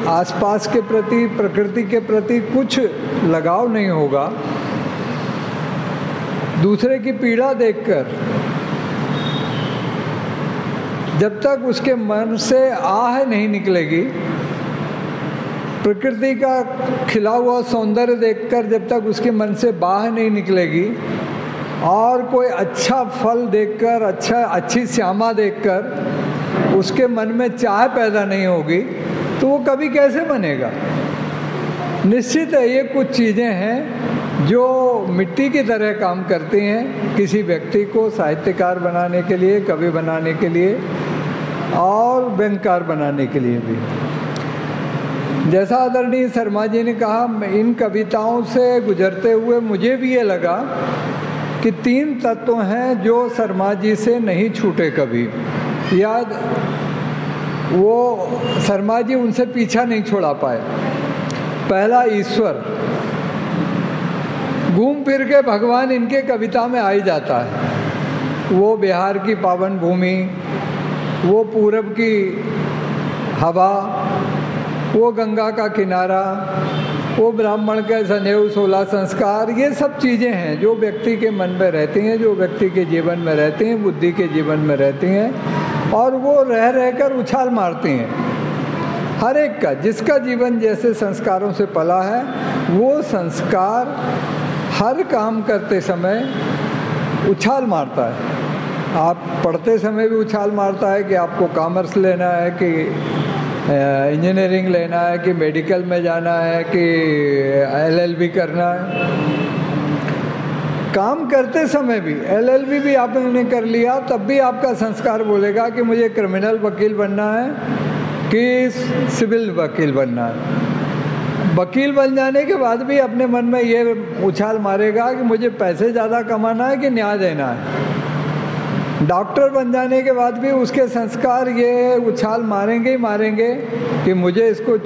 आसपास के प्रति, प्रकृति के प्रति कुछ लगाव नहीं होगा, दूसरे की पीड़ा देखकर जब तक उसके मन से आह नहीं निकलेगी, प्रकृति का खिला हुआ सौंदर्य देखकर जब तक उसके मन से बाह नहीं निकलेगी और कोई अच्छा फल देखकर, अच्छी श्यामा देखकर उसके मन में चाह पैदा नहीं होगी तो वो कभी कैसे बनेगा। निश्चित है ये कुछ चीज़ें हैं जो मिट्टी की तरह काम करती हैं किसी व्यक्ति को साहित्यकार बनाने के लिए, कवि बनाने के लिए और व्यंग्यकार बनाने के लिए भी। जैसा आदरणीय शर्मा जी ने कहा, इन कविताओं से गुजरते हुए मुझे भी ये लगा कि 3 तत्व हैं जो शर्मा जी से नहीं छूटे कभी। याद वो शर्मा जी उनसे पीछा नहीं छोड़ा पाए। पहला ईश्वर, घूम फिर के भगवान इनके कविता में आ ही जाता है। वो बिहार की पावन भूमि, वो पूरब की हवा, वो गंगा का किनारा, वो ब्राह्मण के सदैव 16 संस्कार, ये सब चीज़ें हैं जो व्यक्ति के मन में रहती हैं, जो व्यक्ति के जीवन में रहती हैं, बुद्धि के जीवन में रहती हैं और वो रह रहकर उछाल मारती हैं। हर एक का, जिसका जीवन जैसे संस्कारों से पला है, वो संस्कार हर काम करते समय उछाल मारता है। आप पढ़ते समय भी उछाल मारता है कि आपको कॉमर्स लेना है कि इंजीनियरिंग लेना है कि मेडिकल में जाना है कि LLB करना है। काम करते समय भी, LLB भी आपने कर लिया तब भी आपका संस्कार बोलेगा कि मुझे क्रिमिनल वकील बनना है कि सिविल वकील बनना है। वकील बन जाने के बाद भी अपने मन में ये उछाल मारेगा कि मुझे पैसे ज़्यादा कमाना है कि न्याय देना है। डॉक्टर बन जाने के बाद भी उसके संस्कार ये उछाल मारेंगे ही मारेंगे कि मुझे इसको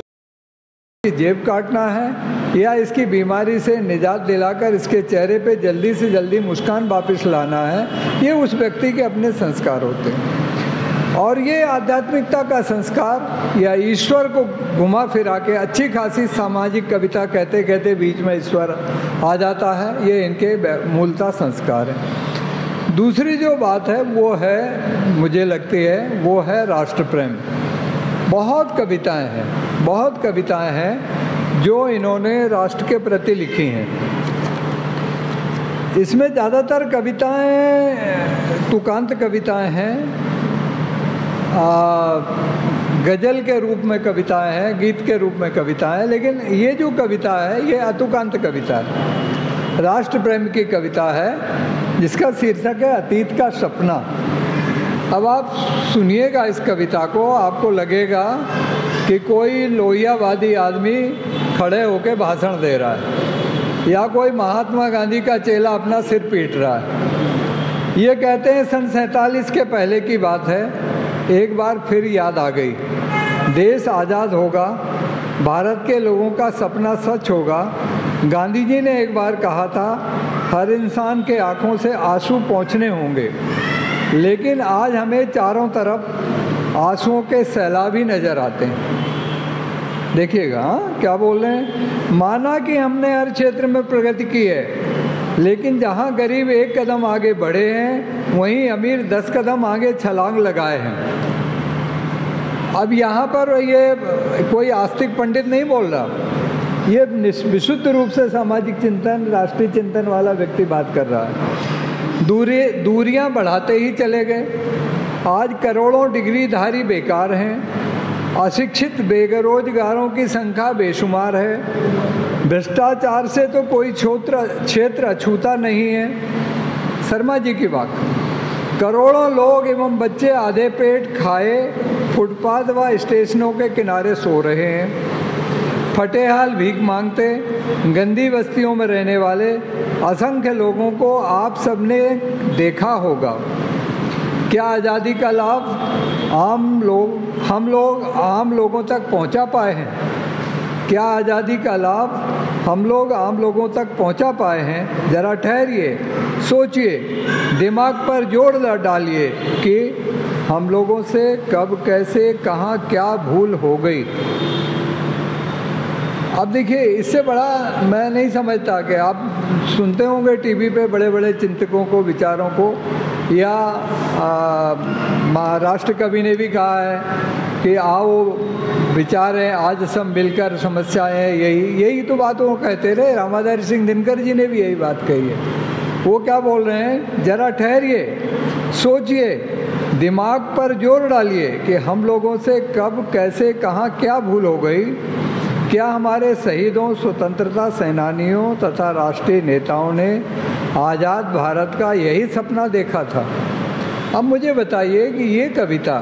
जेब काटना है या इसकी बीमारी से निजात दिलाकर इसके चेहरे पे जल्दी से जल्दी मुस्कान वापस लाना है। ये उस व्यक्ति के अपने संस्कार होते हैं। और ये आध्यात्मिकता का संस्कार या ईश्वर को घुमा फिरा के अच्छी खासी सामाजिक कविता कहते कहते बीच में ईश्वर आ जाता है, ये इनके मूलतः संस्कार है। दूसरी जो बात है वो है, मुझे लगती है, वो है राष्ट्र प्रेम। बहुत कविताएं हैं जो इन्होंने राष्ट्र के प्रति लिखी हैं। इसमें ज़्यादातर कविताएं तुकांत कविताएं हैं, गज़ल के रूप में कविताएं हैं, गीत के रूप में कविताएं हैं, लेकिन ये जो कविता है ये अतुकांत कविता है, राष्ट्र प्रेम की कविता है जिसका शीर्षक है अतीत का सपना। अब आप सुनिएगा इस कविता को, आपको लगेगा कि कोई लोहियावादी आदमी खड़े होकर भाषण दे रहा है या कोई महात्मा गांधी का चेला अपना सिर पीट रहा है। ये कहते हैं सन 47 के पहले की बात है। एक बार फिर याद आ गई, देश आज़ाद होगा, भारत के लोगों का सपना सच होगा। गांधी जी ने एक बार कहा था हर इंसान के आँखों से आंसू पोंछने होंगे, लेकिन आज हमें चारों तरफ आंसुओं के सैलाब ही नज़र आते हैं। देखिएगा क्या बोल रहे हैं, माना कि हमने हर क्षेत्र में प्रगति की है, लेकिन जहाँ गरीब 1 कदम आगे बढ़े हैं वहीं अमीर 10 कदम आगे छलांग लगाए हैं। अब यहाँ पर ये कोई आस्तिक पंडित नहीं बोल रहा, ये विशुद्ध रूप से सामाजिक चिंतन, राष्ट्रीय चिंतन वाला व्यक्ति बात कर रहा है। दूरियां बढ़ाते ही चले गए। आज करोड़ों डिग्रीधारी बेकार हैं, अशिक्षित बेरोजगारों की संख्या बेशुमार है, भ्रष्टाचार से तो कोई क्षेत्र अछूता नहीं है। शर्मा जी की बात, करोड़ों लोग एवं बच्चे आधे पेट खाए फुटपाथ व स्टेशनों के किनारे सो रहे हैं। फटेहाल भीख मांगते गंदी बस्तियों में रहने वाले असंख्य लोगों को आप सबने देखा होगा। क्या आज़ादी का लाभ हम लोग आम लोगों तक पहुंचा पाए हैं? क्या आज़ादी का लाभ हम लोग आम लोगों तक पहुंचा पाए हैं? ज़रा ठहरिए, सोचिए, दिमाग पर जोर डालिए कि हम लोगों से कब, कैसे, कहाँ, क्या भूल हो गई। अब देखिए, इससे बड़ा मैं नहीं समझता कि आप सुनते होंगे टीवी पे बड़े बड़े चिंतकों को, विचारों को, या राष्ट्र कवि ने भी कहा है कि आओ विचारें, आज सब मिलकर समस्याएं, यही तो बात वो कहते रहे। रामाधारी सिंह दिनकर जी ने भी यही बात कही है। वो क्या बोल रहे हैं, जरा ठहरिए, सोचिए, दिमाग पर जोर डालिए कि हम लोगों से कब, कैसे, कहाँ, क्या भूल हो गई। क्या हमारे शहीदों, स्वतंत्रता सेनानियों तथा राष्ट्रीय नेताओं ने आज़ाद भारत का यही सपना देखा था? अब मुझे बताइए कि ये कविता,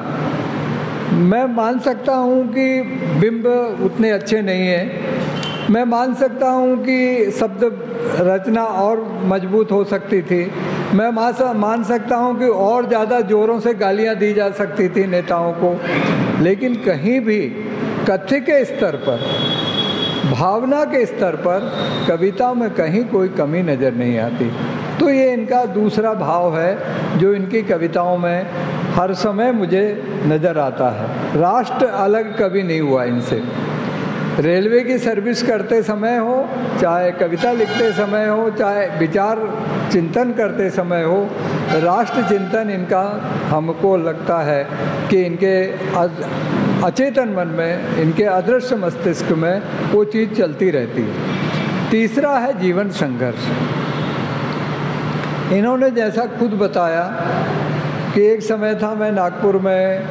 मैं मान सकता हूँ कि बिंब उतने अच्छे नहीं हैं, मैं मान सकता हूँ कि शब्द रचना और मजबूत हो सकती थी, मैं मान सकता हूँ कि और ज़्यादा ज़ोरों से गालियाँ दी जा सकती थी नेताओं को, लेकिन कहीं भी कथ्य के स्तर पर, भावना के स्तर पर कविता में कहीं कोई कमी नज़र नहीं आती। तो ये इनका दूसरा भाव है जो इनकी कविताओं में हर समय मुझे नज़र आता है। राष्ट्र अलग कभी नहीं हुआ इनसे। रेलवे की सर्विस करते समय हो, चाहे कविता लिखते समय हो, चाहे विचार चिंतन करते समय हो, राष्ट्र चिंतन इनका हमको लगता है कि इनके अचेतन मन में, इनके अदृश्य मस्तिष्क में वो चीज़ चलती रहती है। तीसरा है जीवन संघर्ष। इन्होंने जैसा खुद बताया कि एक समय था, मैं नागपुर में,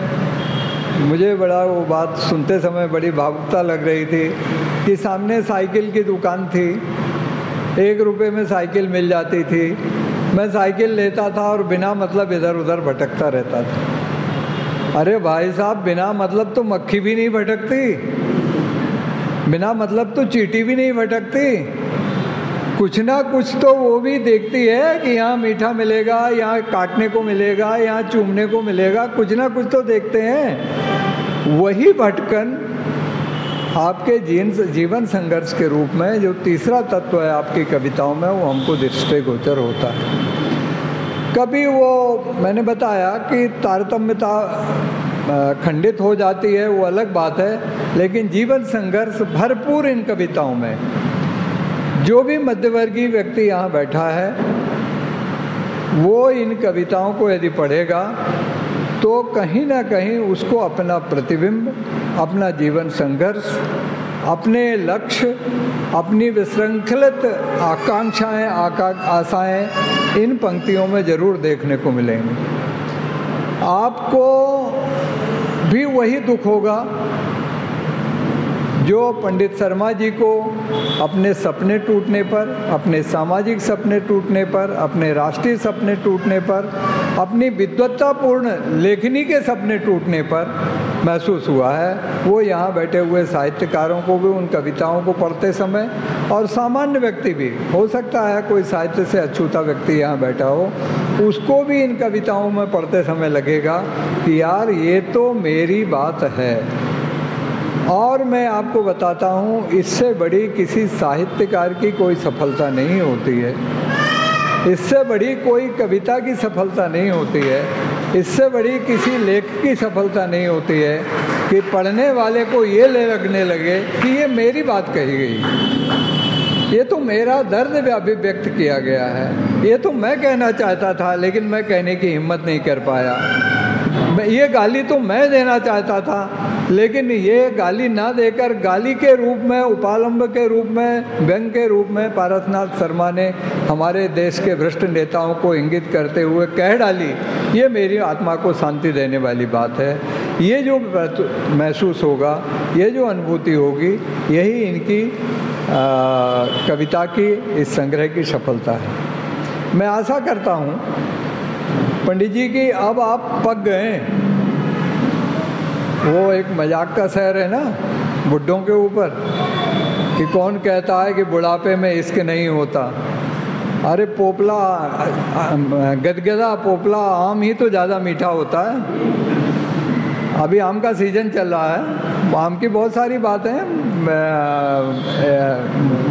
मुझे बड़ा वो बात सुनते समय बड़ी भावुकता लग रही थी कि सामने साइकिल की दुकान थी, 1 रुपये में साइकिल मिल जाती थी। मैं साइकिल लेता था और बिना मतलब इधर उधर भटकता रहता था। अरे भाई साहब, बिना मतलब तो मक्खी भी नहीं भटकती, बिना मतलब तो चींटी भी नहीं भटकती। कुछ ना कुछ तो वो भी देखती है कि यहाँ मीठा मिलेगा, यहाँ काटने को मिलेगा, यहाँ चूमने को मिलेगा, कुछ ना कुछ तो देखते हैं। वही भटकन आपके जीवन संघर्ष के रूप में जो तीसरा तत्व है आपकी कविताओं में, वो हमको दृष्टिगोचर होता है। कभी वो मैंने बताया कि तारतम्यता खंडित हो जाती है, वो अलग बात है, लेकिन जीवन संघर्ष भरपूर इन कविताओं में। जो भी मध्यवर्गीय व्यक्ति यहाँ बैठा है वो इन कविताओं को यदि पढ़ेगा तो कहीं ना कहीं उसको अपना प्रतिबिंब, अपना जीवन संघर्ष, अपने लक्ष्य, अपनी विशृंखलित आकांक्षाएं, आशाएं इन पंक्तियों में ज़रूर देखने को मिलेंगी। आपको भी वही दुख होगा जो पंडित शर्मा जी को अपने सपने टूटने पर, अपने सामाजिक सपने टूटने पर, अपने राष्ट्रीय सपने टूटने पर, अपनी विद्वत्तापूर्ण लेखनी के सपने टूटने पर महसूस हुआ है। वो यहाँ बैठे हुए साहित्यकारों को भी उन कविताओं को पढ़ते समय, और सामान्य व्यक्ति भी, हो सकता है कोई साहित्य से अछूता व्यक्ति यहाँ बैठा हो, उसको भी इन कविताओं में पढ़ते समय लगेगा कि यार ये तो मेरी बात है। और मैं आपको बताता हूँ, इससे बड़ी किसी साहित्यकार की कोई सफलता नहीं होती है, इससे बड़ी कोई कविता की सफलता नहीं होती है, इससे बड़ी किसी लेखक की सफलता नहीं होती है कि पढ़ने वाले को ये लगने लगे कि ये मेरी बात कही गई, ये तो मेरा दर्द अभिव्यक्त किया गया है, ये तो मैं कहना चाहता था लेकिन मैं कहने की हिम्मत नहीं कर पाया, ये गाली तो मैं देना चाहता था लेकिन ये गाली ना देकर गाली के रूप में, उपालंब के रूप में, व्यंग के रूप में पारसनाथ शर्मा ने हमारे देश के भ्रष्ट नेताओं को इंगित करते हुए कह डाली। ये मेरी आत्मा को शांति देने वाली बात है। ये जो महसूस होगा, ये जो अनुभूति होगी, यही इनकी कविता की, इस संग्रह की सफलता है। मैं आशा करता हूँ पंडित जी कि अब आप पक गए। वो एक मजाक का शहर है ना बुड्ढों के ऊपर कि कौन कहता है कि बुढ़ापे में इश्क नहीं होता। अरे पोपला, गदगदा पोपला आम ही तो ज़्यादा मीठा होता है। अभी आम का सीज़न चल रहा है, आम की बहुत सारी बातें हैं।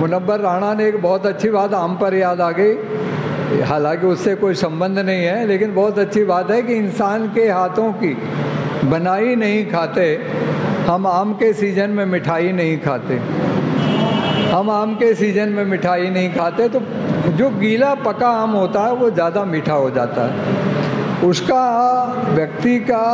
मुनव्वर राणा ने एक बहुत अच्छी बात आम पर याद आ गई, हालांकि उससे कोई संबंध नहीं है, लेकिन बहुत अच्छी बात है कि इंसान के हाथों की बनाई नहीं खाते, हम आम के सीज़न में मिठाई नहीं खाते, हम आम के सीज़न में मिठाई नहीं खाते। तो जो गीला पका आम होता है वो ज़्यादा मीठा हो जाता है। उसका व्यक्ति का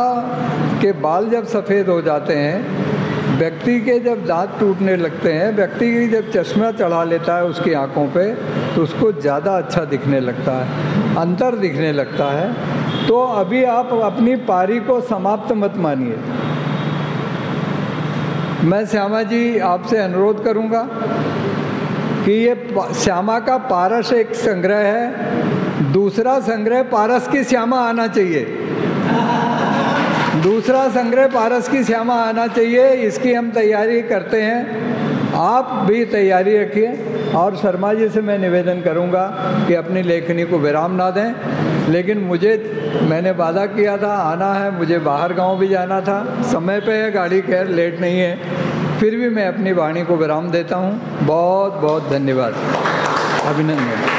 के बाल जब सफ़ेद हो जाते हैं, व्यक्ति के जब दांत टूटने लगते हैं, व्यक्ति की जब चश्मा चढ़ा लेता है उसकी आँखों पे, तो उसको ज़्यादा अच्छा दिखने लगता है, अंतर दिखने लगता है। तो अभी आप अपनी पारी को समाप्त मत मानिए। मैं श्यामा जी आपसे अनुरोध करूंगा कि ये श्यामा का पारस एक संग्रह है, दूसरा संग्रह पारस की श्यामा आना चाहिए, दूसरा संग्रह पारस की श्यामा आना चाहिए। इसकी हम तैयारी करते हैं, आप भी तैयारी रखिए। और शर्मा जी से मैं निवेदन करूंगा कि अपनी लेखनी को विराम ना दें, लेकिन मैंने वादा किया था आना है, मुझे बाहर गांव भी जाना था, समय पे है, गाड़ी खैर लेट नहीं है, फिर भी मैं अपनी वाणी को विराम देता हूं। बहुत बहुत धन्यवाद, अभिनंदन।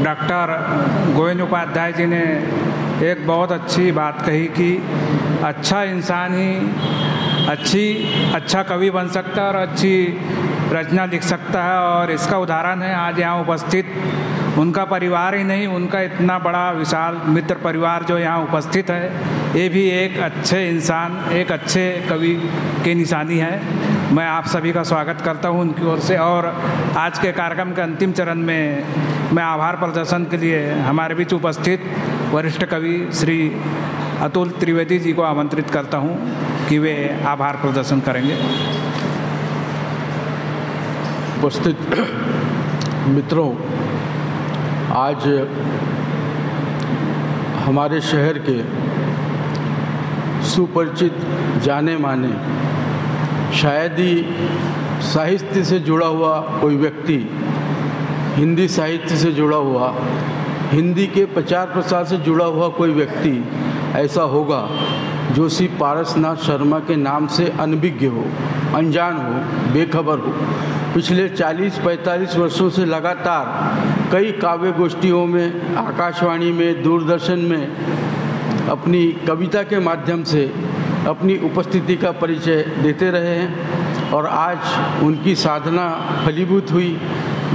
डॉक्टर गोविंद उपाध्याय जी ने एक बहुत अच्छी बात कही कि अच्छा इंसान ही अच्छा कवि बन सकता है और अच्छी रचना लिख सकता है। और इसका उदाहरण है आज यहाँ उपस्थित उनका परिवार ही नहीं, उनका इतना बड़ा विशाल मित्र परिवार जो यहाँ उपस्थित है, ये भी एक अच्छे इंसान, एक अच्छे कवि की निशानी है। मैं आप सभी का स्वागत करता हूँ उनकी ओर से। और आज के कार्यक्रम के अंतिम चरण में मैं आभार प्रदर्शन के लिए हमारे बीच उपस्थित वरिष्ठ कवि श्री अतुल त्रिवेदी जी को आमंत्रित करता हूँ कि वे आभार प्रदर्शन करेंगे। उपस्थित मित्रों, आज हमारे शहर के सुपरिचित जाने माने, शायद ही साहित्य से जुड़ा हुआ कोई व्यक्ति, हिंदी साहित्य से जुड़ा हुआ, हिंदी के प्रचार प्रसार से जुड़ा हुआ कोई व्यक्ति ऐसा होगा जो श्री पारसनाथ शर्मा के नाम से अनभिज्ञ हो, अनजान हो, बेखबर हो। पिछले 40-45 वर्षों से लगातार कई काव्य गोष्ठियों में, आकाशवाणी में, दूरदर्शन में अपनी कविता के माध्यम से अपनी उपस्थिति का परिचय देते रहे हैं। और आज उनकी साधना फलीभूत हुई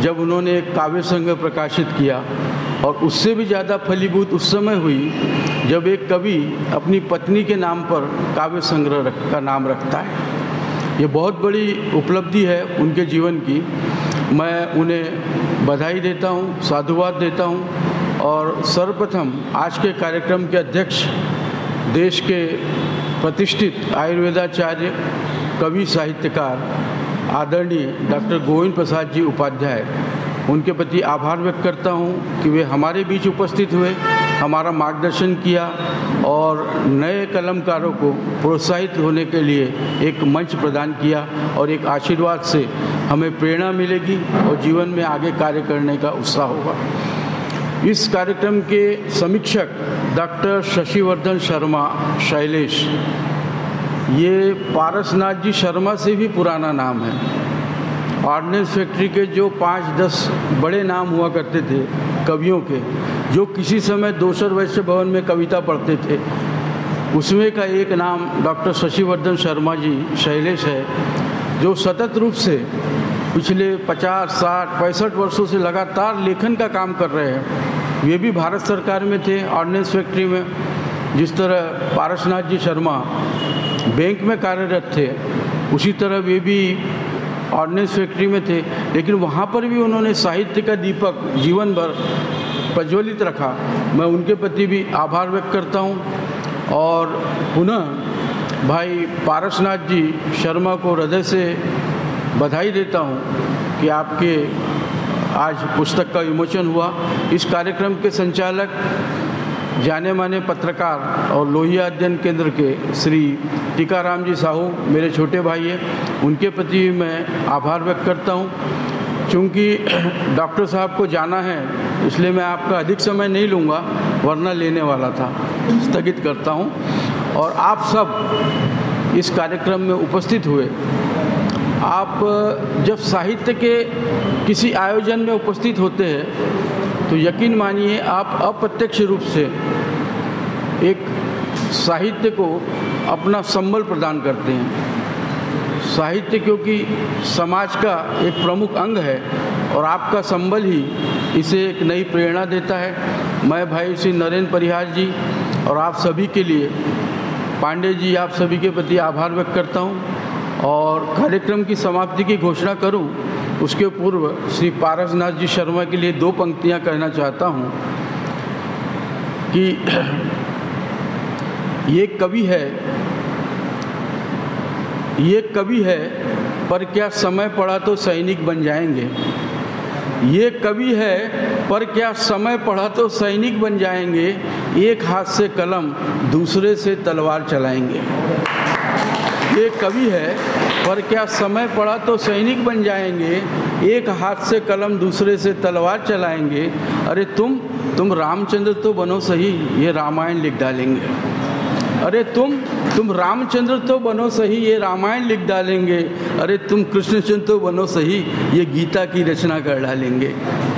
जब उन्होंने एक काव्य संग्रह प्रकाशित किया, और उससे भी ज़्यादा फलीभूत उस समय हुई जब एक कवि अपनी पत्नी के नाम पर काव्य संग्रह का नाम रखता है। ये बहुत बड़ी उपलब्धि है उनके जीवन की। मैं उन्हें बधाई देता हूँ, साधुवाद देता हूँ। और सर्वप्रथम आज के कार्यक्रम के अध्यक्ष, देश के प्रतिष्ठित आयुर्वेदाचार्य, कवि, साहित्यकार आदरणीय डॉक्टर गोविंद प्रसाद जी उपाध्याय, उनके प्रति आभार व्यक्त करता हूँ कि वे हमारे बीच उपस्थित हुए, हमारा मार्गदर्शन किया और नए कलमकारों को प्रोत्साहित होने के लिए एक मंच प्रदान किया। और एक आशीर्वाद से हमें प्रेरणा मिलेगी और जीवन में आगे कार्य करने का उत्साह होगा। इस कार्यक्रम के समीक्षक डॉक्टर शशिवर्धन शर्मा शैलेश, ये पारसनाथ जी शर्मा से भी पुराना नाम है। ऑर्डिनेंस फैक्ट्री के जो 5-10 बड़े नाम हुआ करते थे कवियों के, जो किसी समय दोसर वैश्य भवन में कविता पढ़ते थे, उसमें का एक नाम डॉक्टर शशिवर्धन शर्मा जी शैलेश है, जो सतत रूप से पिछले 50, 60, 65 वर्षों से लगातार लेखन का काम कर रहे हैं। वे भी भारत सरकार में थे, ऑर्डिनेंस फैक्ट्री में। जिस तरह पारसनाथ जी शर्मा बैंक में कार्यरत थे, उसी तरह वे भी ऑर्डिनेंस फैक्ट्री में थे, लेकिन वहाँ पर भी उन्होंने साहित्य का दीपक जीवन भर प्रज्वलित रखा। मैं उनके प्रति भी आभार व्यक्त करता हूँ। और पुनः भाई पारसनाथ जी शर्मा को हृदय से बधाई देता हूँ कि आपके आज पुस्तक का विमोचन हुआ। इस कार्यक्रम के संचालक, जाने माने पत्रकार और लोहिया अध्ययन केंद्र के श्री टीकाराम जी साहू मेरे छोटे भाई हैं, उनके प्रति मैं आभार व्यक्त करता हूं। चूँकि डॉक्टर साहब को जाना है, इसलिए मैं आपका अधिक समय नहीं लूँगा, वरना लेने वाला था। स्थगित करता हूं। और आप सब इस कार्यक्रम में उपस्थित हुए। आप जब साहित्य के किसी आयोजन में उपस्थित होते हैं तो यकीन मानिए आप अप्रत्यक्ष रूप से एक साहित्य को अपना संबल प्रदान करते हैं। साहित्य क्योंकि समाज का एक प्रमुख अंग है और आपका संबल ही इसे एक नई प्रेरणा देता है। मैं भाई श्री नरेंद्र परिहार जी और आप सभी के लिए, पांडे जी, आप सभी के प्रति आभार व्यक्त करता हूँ। और कार्यक्रम की समाप्ति की घोषणा करूं उसके पूर्व श्री पारसनाथ जी शर्मा के लिए 2 पंक्तियां कहना चाहता हूं। कि ये कवि है पर क्या समय पड़ा तो सैनिक बन जाएंगे। ये कवि है पर क्या समय पड़ा तो सैनिक बन जाएंगे, एक हाथ से कलम दूसरे से तलवार चलाएंगे। ये कवि है पर क्या समय पड़ा तो सैनिक बन जाएंगे, एक हाथ से कलम दूसरे से तलवार चलाएंगे। अरे तुम रामचंद्र तो बनो सही, ये रामायण लिख डालेंगे। अरे तुम रामचंद्र तो बनो सही, ये रामायण लिख डालेंगे। अरे तुम कृष्णचंद्र तो बनो सही, ये गीता की रचना कर डालेंगे।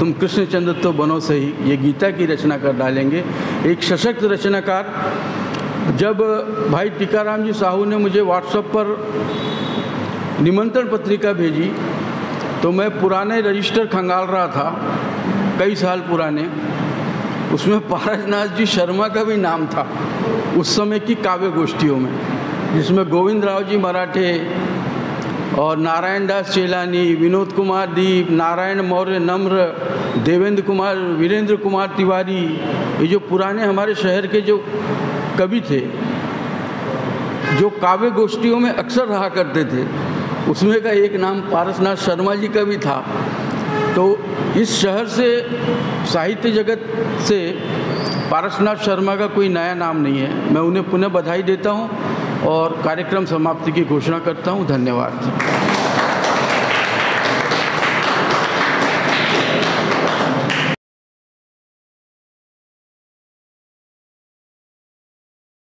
तुम कृष्णचंद्र तो बनो सही, ये गीता की रचना कर डालेंगे। एक सशक्त रचनाकार। जब भाई टीकाराम जी साहू ने मुझे व्हाट्सएप पर निमंत्रण पत्रिका भेजी तो मैं पुराने रजिस्टर खंगाल रहा था, कई साल पुराने। उसमें पारसनाथ जी शर्मा का भी नाम था उस समय की काव्य गोष्ठियों में, जिसमें गोविंद राव जी मराठे और नारायण दास चेलानी, विनोद कुमार दीप, नारायण मौर्य नम्र, देवेंद्र कुमार, वीरेंद्र कुमार तिवारी, ये जो पुराने हमारे शहर के जो कवि थे, जो काव्य गोष्ठियों में अक्सर रहा करते थे, उसमें का एक नाम पारसनाथ शर्मा जी का भी था। तो इस शहर से, साहित्य जगत से पारसनाथ शर्मा का कोई नया नाम नहीं है। मैं उन्हें पुनः बधाई देता हूं और कार्यक्रम समाप्ति की घोषणा करता हूं। धन्यवाद।